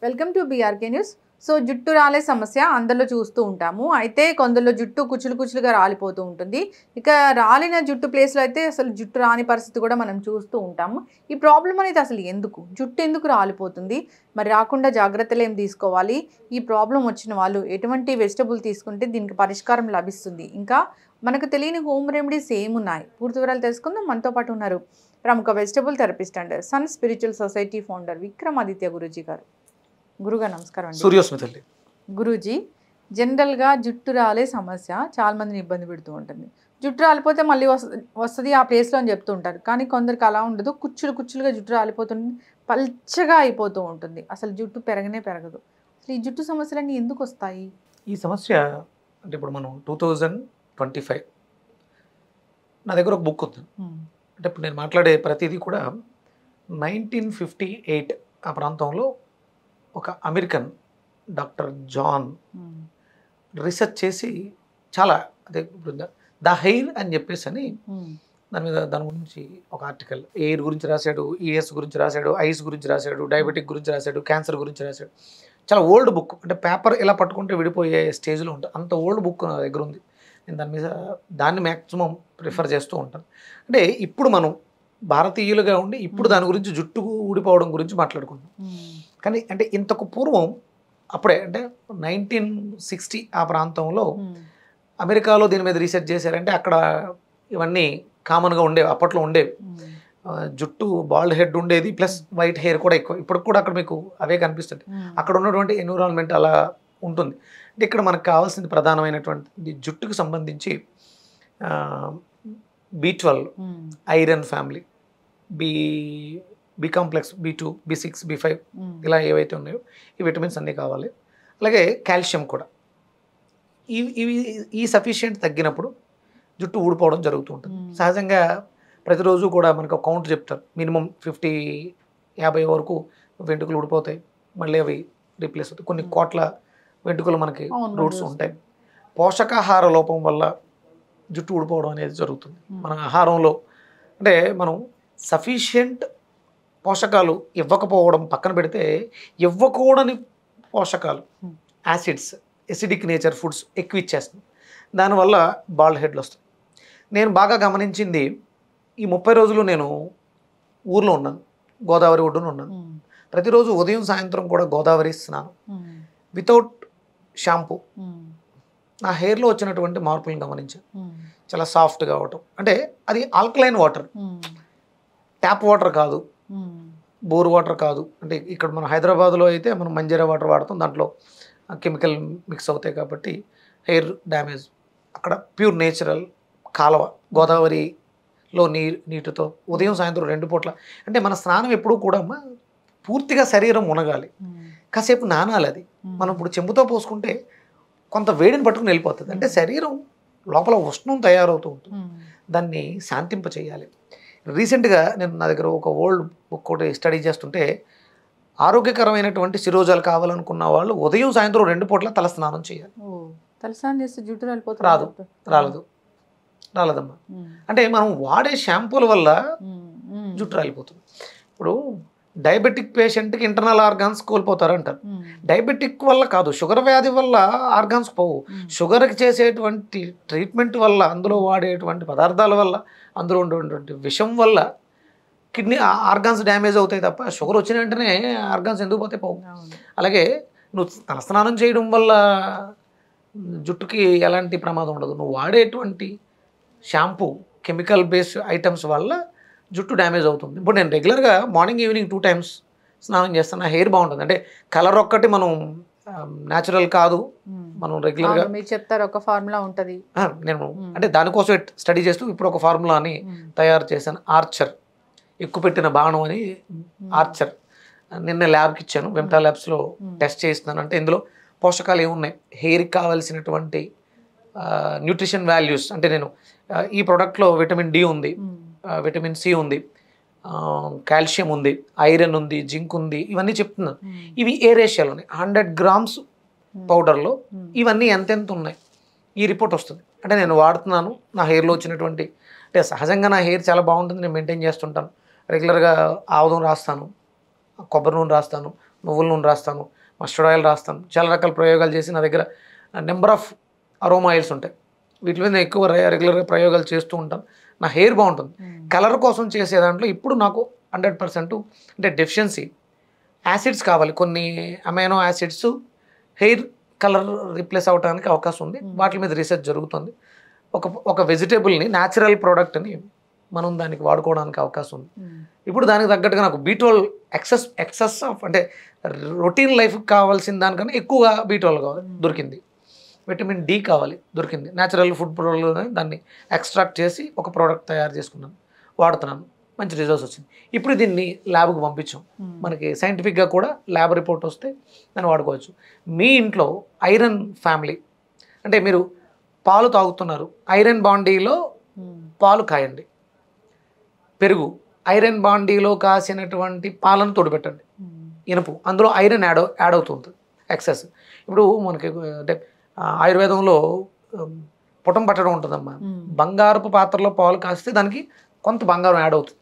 Welcome to BRK news. So జుట్టు రాలే సమస్య అందరిలో చూస్తూ ఉంటాము. అయితే కొందరిలో జుట్టు కుచులు కుచులుగా రాలిపోతూ ఉంటుంది. ఇక రాలిన జుట్టు ప్లేస్లో అయితే అసలు జుట్టు రాని పరిస్థితి కూడా మనం చూస్తూ ఉంటాము. ఈ ప్రాబ్లం అనేది అసలు ఎందుకు, జుట్టు ఎందుకు రాలిపోతుంది, మరి రాకుండా జాగ్రత్తలు ఏం తీసుకోవాలి, ఈ ప్రాబ్లం వచ్చిన వాళ్ళు ఎటువంటి వెజిటబుల్ తీసుకుంటే దీనికి పరిష్కారం లభిస్తుంది, ఇంకా మనకు తెలియని హోమ్ రెమెడీస్ ఏమున్నాయి, పూర్తి వివరాలు తెలుసుకుందాం. మనతో పాటు ఉన్నారు ప్రముఖ vegetable therapist and sun spiritual society founder Vikramaditya Guruji గారు. గురుగారు నమస్కారం అండి. సూర్యోస్మితల్లి. గురూజీ, జనరల్గా జుట్టు రాలే సమస్య చాలా మందిని ఇబ్బంది పెడుతూ ఉంటుంది. జుట్టు రాలిపోతే మళ్ళీ వస్తుంది ఆ ప్లేస్లో అని చెప్తూ ఉంటారు. కానీ కొందరికి అలా ఉండదు, కుచ్చులు కుచ్చులుగా జుట్టు రాలిపోతుంది, పల్చగా అయిపోతూ ఉంటుంది, అసలు జుట్టు పెరగనే పెరగదు. అసలు ఈ జుట్టు సమస్యలన్నీ ఎందుకు వస్తాయి? ఈ సమస్య అంటే ఇప్పుడు మనం 2025 నా దగ్గర ఒక బుక్ ఉంది. అంటే ఇప్పుడు నేను మాట్లాడే ప్రతిదీ కూడా 1958 ఆ ప్రాంతంలో ఒక అమెరికన్ డాక్టర్ జాన్ రీసెర్చ్ చేసి చాలా అదే ద హెయిర్ అని చెప్పేసి అని దాని గురించి ఒక ఆర్టికల్, ఎయిర్ గురించి రాశాడు, ఈఎస్ గురించి రాశాడు, ఐస్ గురించి రాశాడు, డయాబెటిక్ గురించి రాశాడు, క్యాన్సర్ గురించి రాశాడు. చాలా ఓల్డ్ బుక్, అంటే పేపర్ ఇలా పట్టుకుంటే విడిపోయే స్టేజ్లో ఉంటుంది, అంత ఓల్డ్ బుక్ నా దగ్గర ఉంది. నేను దాన్ని మ్యాక్సిమం ప్రిఫర్ చేస్తూ ఉంటాను. అంటే ఇప్పుడు మనం భారతీయులుగా ఉండి ఇప్పుడు దాని గురించి జుట్టు ఊడిపోవడం గురించి మాట్లాడుకుంటాం. కానీ అంటే ఇంతకు పూర్వం అప్పుడే అంటే 1960 ఆ ప్రాంతంలో అమెరికాలో దీని మీద రీసెర్చ్ చేశారంటే అక్కడ ఇవన్నీ కామన్గా ఉండేవి, అప్పట్లో ఉండేవి. జుట్టు బాల్డ్ హెడ్ ఉండేది, ప్లస్ వైట్ హెయిర్ కూడా ఎక్కువ. ఇప్పుడు కూడా అక్కడ మీకు అవే కనిపిస్తుంది. అక్కడ ఉన్నటువంటి ఎన్విరాన్మెంట్ అలా ఉంటుంది. అంటే ఇక్కడ మనకు కావాల్సింది ప్రధానమైనటువంటి జుట్టుకు సంబంధించి B12, iron family, B complex, B2, B6, B5 ఇలా ఏవైతే ఉన్నాయో ఈ విటమిన్స్ అన్నీ కావాలి. అలాగే కాల్షియం కూడా. ఈ సఫిషియెంట్ తగ్గినప్పుడు జుట్టు ఊడిపోవడం జరుగుతూ ఉంటుంది. సహజంగా ప్రతిరోజు కూడా మనకు కౌంట్ చెప్తారు, మినిమం 50 వరకు వెంట్రుకలు ఊడిపోతాయి, మళ్ళీ అవి రీప్లేస్ అవుతాయి. కొన్ని కోట్ల వెంట్రుకలు మనకి రూట్స్ ఉంటాయి. పోషకాహార లోపం వల్ల జుట్టు ఊడిపోవడం అనేది జరుగుతుంది. మన ఆహారంలో అంటే మనం సఫిషియెంట్ పోషకాలు ఇవ్వకపోవడం పక్కన పెడితే, ఇవ్వకూడని పోషకాలు, యాసిడ్స్, ఎసిడిక్ నేచర్ ఫుడ్స్ ఎక్కువ ఇచ్చేస్తుంది. దానివల్ల బాల్డ్ హెడ్లు వస్తాయి. నేను బాగా గమనించింది, ఈ 30 రోజులు నేను ఊర్లో ఉన్నాను, గోదావరి ఒడ్డున ఉన్నాను. ప్రతిరోజు ఉదయం సాయంత్రం కూడా గోదావరి స్నానం వితౌట్ షాంపూ. నా హెయిర్లో వచ్చినటువంటి మార్పులను గమనించాను. చాలా సాఫ్ట్గా అవటం, అంటే అది ఆల్కలైన్ వాటర్, ట్యాప్ వాటర్ కాదు, బోర్ వాటర్ కాదు. అంటే ఇక్కడ మన హైదరాబాద్లో అయితే మనం మంజీరా వాటర్ వాడతాం, దాంట్లో కెమికల్ మిక్స్ అవుతాయి కాబట్టి హెయిర్ డ్యామేజ్. అక్కడ ప్యూర్ నేచురల్ కాలువ, గోదావరిలో నీటితో ఉదయం సాయంత్రం 2 పూట్ల. అంటే మన స్నానం ఎప్పుడూ కూడా పూర్తిగా శరీరం మునగాలి, కాసేపు నానాలి. అది మనం ఇప్పుడు చెంబుతో పోసుకుంటే కొంత వేడిని పట్టుకుని వెళ్ళిపోతుంది. అంటే శరీరం లోపల ఉష్ణం తయారవుతూ ఉంటుంది, దాన్ని శాంతింప చేయాలి. రీసెంట్గా నేను నా దగ్గర ఒక ఓల్డ్ బుక్ ఒకటి స్టడీ చేస్తుంటే, ఆరోగ్యకరమైనటువంటి శిరోజాలు కావాలనుకున్న వాళ్ళు ఉదయం సాయంత్రం 2 పూట్ల తలస్నానం చేయాలి. తలస్నానం చేస్తే జుట్టు రాలేదమ్మా. అంటే మనం వాడే షాంపూల వల్ల జుట్టు రాలిపోతుంది. ఇప్పుడు డయాబెటిక్ పేషెంట్కి ఇంటర్నల్ ఆర్గాన్స్ కోల్పోతారు అంటారు. డయాబెటిక్ వల్ల కాదు, షుగర్ వ్యాధి వల్ల ఆర్గాన్స్ పోవు. షుగర్కి చేసేటువంటి ట్రీట్మెంట్ వల్ల, అందులో వాడేటువంటి పదార్థాల వల్ల, అందులో ఉండేటువంటి విషం వల్ల కిడ్నీ ఆర్గాన్స్ డ్యామేజ్ అవుతాయి తప్ప షుగర్ వచ్చిన వెంటనే ఆర్గాన్స్ ఎందుకు పోతే పోవు. అలాగే నువ్వు తలస్నానం చేయడం వల్ల జుట్టుకి ఎలాంటి ప్రమాదం ఉండదు. నువ్వు వాడేటువంటి షాంపూ, కెమికల్ బేస్డ్ ఐటమ్స్ వల్ల జుట్టు డ్యామేజ్ అవుతుంది. ఇప్పుడు నేను రెగ్యులర్గా మార్నింగ్ ఈవినింగ్ 2 times స్నానం చేస్తాను. నా హెయిర్ బాగుంటుంది. అంటే కలర్ ఒక్కటి మనం న్యాచురల్ కాదు, మనం రెగ్యులర్గా మీరు చెప్తారు ఒక ఫార్ములా ఉంటుంది. నేను అంటే దానికోసం స్టడీ చేస్తూ ఇప్పుడు ఒక ఫార్ములాని తయారు చేశాను. ఆర్చర్, ఎక్కువ పెట్టిన బాణం అని ఆర్చర్. నిన్న ల్యాబ్కి ఇచ్చాను, వెంటా ల్యాబ్స్లో టెస్ట్ చేస్తున్నాను. అంటే ఇందులో పోషకాలు ఏమున్నాయి, హెయిర్కి కావాల్సినటువంటి న్యూట్రిషన్ వాల్యూస్. అంటే నేను ఈ ప్రోడక్ట్లో విటమిన్ డి ఉంది, విటమిన్ సి ఉంది, కాల్షియం ఉంది, ఐరన్ ఉంది, జింక్ ఉంది, ఇవన్నీ చెప్తున్నాను. ఇవి ఏ రేషియోలో ఉన్నాయి, 100 grams పౌడర్లో ఇవన్నీ ఎంతెంత ఉన్నాయి, ఈ రిపోర్ట్ వస్తుంది. అంటే నేను వాడుతున్నాను, నా హెయిర్లో వచ్చినటువంటి, అంటే సహజంగా నా హెయిర్ చాలా బాగుంటుంది, నేను మెయింటైన్ చేస్తుంటాను. రెగ్యులర్గా ఆముదం రాస్తాను, కొబ్బరి నూనె రాస్తాను, నువ్వుల నూనె రాస్తాను, మస్టర్డ్ ఆయిల్ రాస్తాను, చాలా రకాల ప్రయోగాలు చేసి నా దగ్గర నెంబర్ ఆఫ్ అరోమా ఆయిల్స్ ఉంటాయి. వీటి మీద నేను ఎక్కువ రెగ్యులర్గా ప్రయోగాలు చేస్తూ ఉంటాను. నా హెయిర్ బాగుంటుంది. కలర్ కోసం చేసే దాంట్లో ఇప్పుడు నాకు 100% అంటే డెఫిషియన్సీ యాసిడ్స్ కావాలి, కొన్ని amino acids hair colour replace అవ్వడానికి అవకాశం ఉంది. వాటి మీద రీసెర్చ్ జరుగుతుంది. ఒక వెజిటేబుల్ని న్యాచురల్ ప్రోడక్ట్ని మనం దానికి వాడుకోవడానికి అవకాశం ఉంది. ఇప్పుడు దానికి తగ్గట్టుగా నాకు B12 ఎక్సెస్ ఆఫ్ అంటే రొటీన్ లైఫ్కి కావాల్సిన దానికన్నా ఎక్కువగా B12 కావాలి, దొరికింది. విటమిన్ D కావాలి, దొరికింది. న్యాచురల్ ఫుడ్ ప్రోడక్ట్లోనే దాన్ని ఎక్స్ట్రాక్ట్ చేసి ఒక ప్రోడక్ట్ తయారు చేసుకున్నాను, వాడుతున్నాను, మంచి రిజల్ట్స్ వచ్చింది. ఇప్పుడు దీన్ని ల్యాబ్కి పంపించాం. మనకి సైంటిఫిక్గా కూడా ల్యాబ్ రిపోర్ట్ వస్తే దాన్ని వాడుకోవచ్చు. మీ ఇంట్లో ఐరన్ ఫ్యామిలీ అంటే మీరు పాలు తాగుతున్నారు, ఐరన్ బాండీలో పాలు కాయండి. పెరుగు ఐరన్ బాండీలో కాసినటువంటి పాలను తోడుపెట్టండి. ఇనుపు అందులో ఐరన్ యాడ్ అవుతుంది ఎక్సెస్. ఇప్పుడు మనకి అంటే ఆయుర్వేదంలో పుటం పట్టడం ఉంటుందమ్మా. బంగారపు పాత్రలో పాలు కాస్తే దానికి కొంత బంగారం యాడ్ అవుతుంది.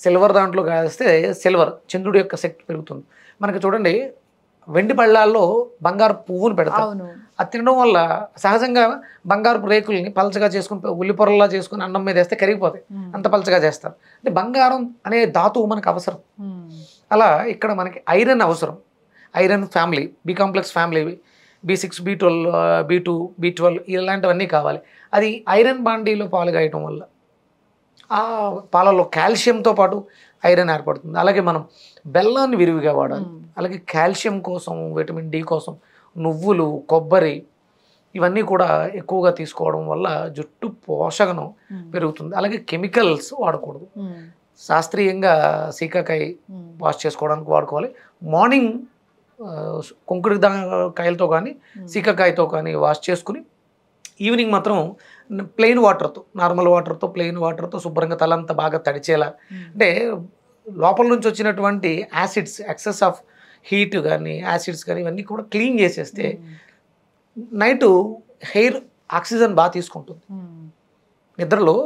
సిల్వర్ దాంట్లో కాస్తే సిల్వర్, చంద్రుడి యొక్క శక్తి పెరుగుతుంది. మనకి చూడండి వెండి పళ్ళాల్లో బంగారు పువ్వును పెడతాం. అది తినడం వల్ల సహజంగా బంగారపు రేకుల్ని పలచగా చేసుకుని ఉల్లిపొరలా చేసుకుని అన్నం మీద వేస్తే కరిగిపోతాయి, అంత పలచగా చేస్తారు. అంటే బంగారం అనే ధాతువు మనకు అవసరం. అలా ఇక్కడ మనకి ఐరన్ అవసరం. Iron family, B complex family, B6, B12, B2, B12 ఇలాంటివన్నీ కావాలి. అది ఐరన్ బాండీలో పాలు కాయటం వల్ల ఆ పాలలో కాల్షియంతో పాటు ఐరన్ ఏర్పడుతుంది. అలాగే మనం బెల్లాన్ని విరివిగా వాడాలి. అలాగే కాల్షియం కోసం, విటమిన్ D కోసం నువ్వులు, కొబ్బరి ఇవన్నీ కూడా ఎక్కువగా తీసుకోవడం వల్ల జుట్టు పోషకం పెరుగుతుంది. అలాగే కెమికల్స్ వాడకూడదు. శాస్త్రీయంగా సీకాకాయ వాష్ చేసుకోవడానికి వాడుకోవాలి. మార్నింగ్ కుంకుడి కాయలతో కానీ సీకాకాయతో కానీ వాష్ చేసుకుని ఈవినింగ్ మాత్రం ప్లెయిన్ వాటర్తో, నార్మల్ వాటర్తో, ప్లెయిన్ వాటర్తో శుభ్రంగా తలంతా బాగా తడిచేలా, అంటే లోపల నుంచి వచ్చినటువంటి యాసిడ్స్, ఎక్సెస్ ఆఫ్ హీట్ కానీ యాసిడ్స్ కానీ ఇవన్నీ కూడా క్లీన్ చేసేస్తే నైట్ హెయిర్ ఆక్సిజన్ బాగా తీసుకుంటుంది. నిద్రలో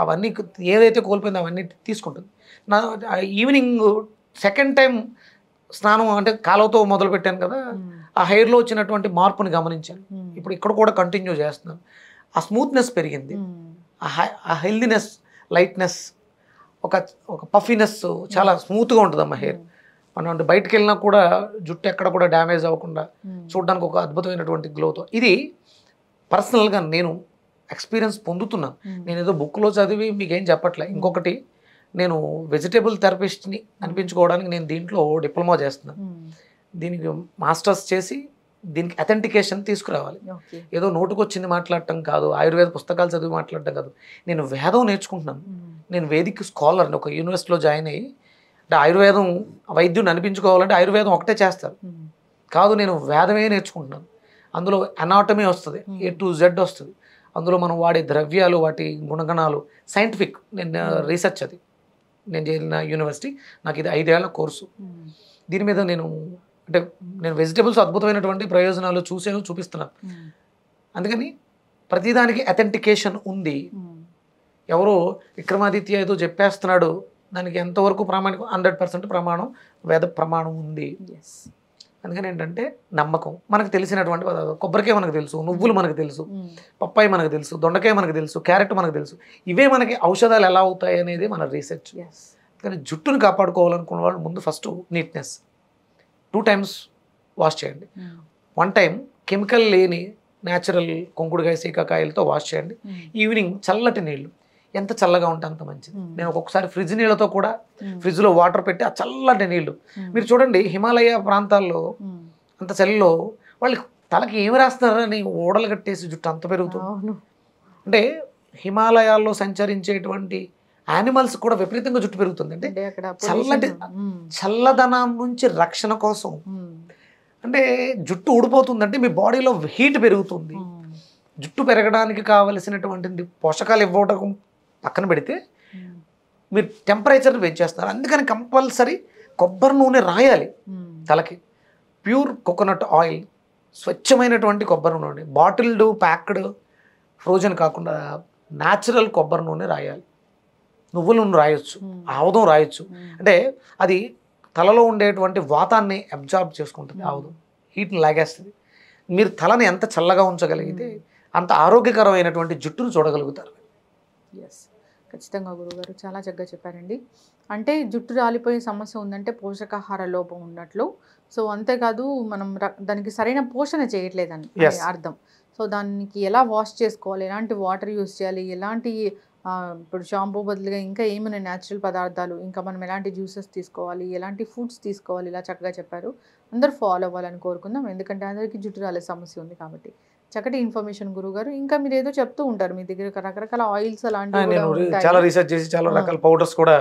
అవన్నీ ఏదైతే కోల్పోయిందో అవన్నీ తీసుకుంటుంది. నా ఈవినింగ్ సెకండ్ టైం స్నానం అంటే కాలువతో మొదలు పెట్టాను కదా, ఆ హెయిర్లో వచ్చినటువంటి మార్పుని గమనించాను. ఇప్పుడు ఇక్కడ కూడా కంటిన్యూ చేస్తున్నాను. ఆ స్మూత్నెస్ పెరిగింది, ఆ హెల్దీనెస్, లైట్నెస్, ఒక పఫీనెస్, చాలా స్మూత్గా ఉంటుందమ్మా హెయిర్. మనం అంటే బయటకు వెళ్ళినా కూడా జుట్టు ఎక్కడ కూడా డ్యామేజ్ అవ్వకుండా చూడడానికి ఒక అద్భుతమైనటువంటి గ్లోతో. ఇది పర్సనల్గా నేను ఎక్స్పీరియన్స్ పొందుతున్నాను. నేను ఏదో బుక్లో చదివి మీకేం చెప్పట్లే. ఇంకొకటి, నేను వెజిటేబుల్ థెరపిస్ట్ని అనిపించుకోవడానికి నేను దీంట్లో డిప్లొమా చేస్తున్నాను. దీనికి మాస్టర్స్ చేసి దీనికి అథెంటికేషన్ తీసుకురావాలి. ఏదో నోటుకొచ్చింది మాట్లాడటం కాదు, ఆయుర్వేద పుస్తకాలు చదివి మాట్లాడటం కాదు. నేను వేదం నేర్చుకుంటున్నాను. నేను వేదిక్ స్కాలర్ని, ఒక యూనివర్సిటీలో జాయిన్ అయ్యి, అంటే ఆయుర్వేదం వైద్యుని అనిపించుకోవాలంటే ఆయుర్వేదం ఒకటే చేస్తారు కాదు, నేను వేదమే నేర్చుకుంటున్నాను. అందులో అనాటమీ వస్తుంది, A to Z వస్తుంది. అందులో మనం వాడే ద్రవ్యాలు, వాటి గుణగణాలు, సైంటిఫిక్. నేను రీసెర్చ్, అది నేను చేరిన యూనివర్సిటీ, నాకు ఇది 5 ఏళ్ల కోర్సు. దీని మీద నేను వెజిటేబుల్స్ అద్భుతమైనటువంటి ప్రయోజనాలు చూపిస్తున్నాను. అందుకని ప్రతిదానికి అథెంటికేషన్ ఉంది. ఎవరో విక్రమాదిత్య ఏదో చెప్పేస్తున్నాడు, దానికి ఎంతవరకు ప్రామాణికం? 100% ప్రమాణం, వేద ప్రమాణం ఉంది. అందుకని ఏంటంటే నమ్మకం. మనకు తెలిసినటువంటి పదార్థాలు, కొబ్బరికాయ మనకు తెలుసు, నువ్వులు మనకు తెలుసు, పప్పాయి మనకు తెలుసు, దొండకాయ మనకు తెలుసు, క్యారెట్ మనకు తెలుసు. ఇవే మనకి ఔషధాలు ఎలా అవుతాయి అనేది మన రీసెర్చ్. కానీ జుట్టును కాపాడుకోవాలనుకున్న వాళ్ళు ముందు ఫస్ట్ నీట్నెస్, 2 times వాష్ చేయండి. 1 time కెమికల్ లేని న్యాచురల్ కుంకుడుకాయ, సీకాకాయలతో వాష్ చేయండి. ఈవినింగ్ చల్లటి నీళ్ళు, ఎంత చల్లగా ఉంటే అంత మంచిది. నేను ఒక్కొక్కసారి ఫ్రిడ్జ్ నీళ్ళతో కూడా, ఫ్రిడ్జ్లో వాటర్ పెట్టి ఆ చల్లటి నీళ్ళు, మీరు చూడండి హిమాలయ ప్రాంతాల్లో అంత చలిలో వాళ్ళు తలకి ఏమి రాస్తున్నారని ఓడలు కట్టేసి జుట్టు అంత పెరుగుతుంది. అంటే హిమాలయాల్లో సంచరించేటువంటి యానిమల్స్ కూడా విపరీతంగా జుట్టు పెరుగుతుంది. అంటే చల్లదనం నుంచి రక్షణ కోసం. అంటే జుట్టు ఊడిపోతుందంటే మీ బాడీలో హీట్ పెరుగుతుంది. జుట్టు పెరగడానికి కావలసినటువంటి పోషకాలు ఇవ్వడం పక్కన పెడితే మీరు టెంపరేచర్ పెంచేస్తున్నారు. అందుకని కంపల్సరీ కొబ్బరి నూనె రాయాలి తలకి. ప్యూర్ కోకోనట్ ఆయిల్, స్వచ్ఛమైనటువంటి కొబ్బరి నూనె, బాటిల్డ్, ప్యాక్డ్, ఫ్రోజన్ కాకుండా న్యాచురల్ కొబ్బరి నూనె రాయాలి. నువ్వుల నూనె రాయొచ్చు, ఆముదం రాయొచ్చు. అంటే అది తలలో ఉండేటువంటి వాతాన్ని అబ్జార్బ్ చేసుకుంటుంది ఆవుదు, హీట్ని లాగేస్తుంది. మీరు తలని ఎంత చల్లగా ఉంచగలిగితే అంత ఆరోగ్యకరమైనటువంటి జుట్టును చూడగలుగుతారు. ఎస్, ఖచ్చితంగా గురువుగారు చాలా చక్కగా చెప్పారండి. అంటే జుట్టు రాలిపోయే సమస్య ఉందంటే పోషకాహార లోపం ఉన్నట్లు. సో అంతేకాదు మనం దానికి సరైన పోషణ చేయట్లేదని Yes. అర్థం. సో దానికి ఎలా వాష్ చేసుకోవాలి, ఎలాంటి వాటర్ యూస్ చేయాలి, ఎలాంటి ఇప్పుడు షాంపూ బదులుగా ఇంకా ఏమైనా న్యాచురల్ పదార్థాలు, ఇంకా మనం ఎలాంటి జ్యూసెస్ తీసుకోవాలి, ఎలాంటి ఫుడ్స్ తీసుకోవాలి, ఇలా చక్కగా చెప్పారు. అందరూ ఫాలో అవ్వాలని కోరుకుందాం, ఎందుకంటే అందరికీ జుట్టు రాలే సమస్య ఉంది కాబట్టి. చక్కటి ఇన్ఫర్మేషన్ గురువుగారు. ఇంకా మీరు ఏదో చెప్తూ ఉంటారు, మీ దగ్గర రకరకాల ఆయిల్స్ అలాంటివి నేను కూడా ఉంటాయి. చాలా రీసెర్చ్ చేసి చాలా రకాల పౌడర్స్ కూడా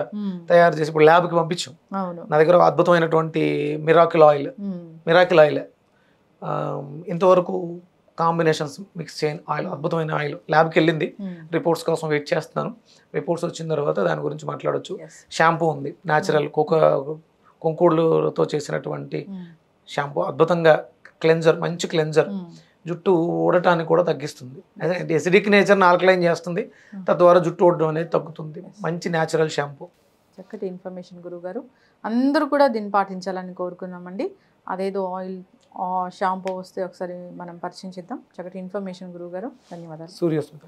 తయారు చేసి ఇప్పుడు ల్యాబ్కి పంపించాం. అవును. నా దగ్గర అద్భుతమైనటువంటి మిరాకిల్ ఆయిల్ ఇంతవరకు కాంబినేషన్స్ మిక్స్ చేయని ఆయిల్, అద్భుతమైన ఆయిల్ ల్యాబ్కి వెళ్ళింది. రిపోర్ట్స్ కోసం వెయిట్ చేస్తున్నాను. రిపోర్ట్స్ వచ్చిన తర్వాత దాని గురించి మాట్లాడొచ్చు. షాంపూ ఉంది, న్యాచురల్ కొంకోళ్ళతో చేసినటువంటి షాంపూ, అద్భుతంగా క్లెన్జర్, మంచి క్లెన్జర్, జుట్టు ఊడటాన్ని కూడా తగ్గిస్తుంది. అదే ఎసిడిక్ నేచర్ని ఆల్కలైన్ చేస్తుంది, తద్వారా జుట్టు ఊడడం అనేది తగ్గుతుంది. మంచి న్యాచురల్ షాంపూ. చక్కటి ఇన్ఫర్మేషన్ గురువుగారు. అందరూ కూడా దీన్ని పాటించాలని కోరుకున్నామండి. అదేదో ఆయిల్ షాంపూ వస్తే ఒకసారి మనం పరిచయం చేద్దాం. చక్కటి ఇన్ఫర్మేషన్ గురువుగారు. ధన్యవాదాలు. సూర్యస్మిత.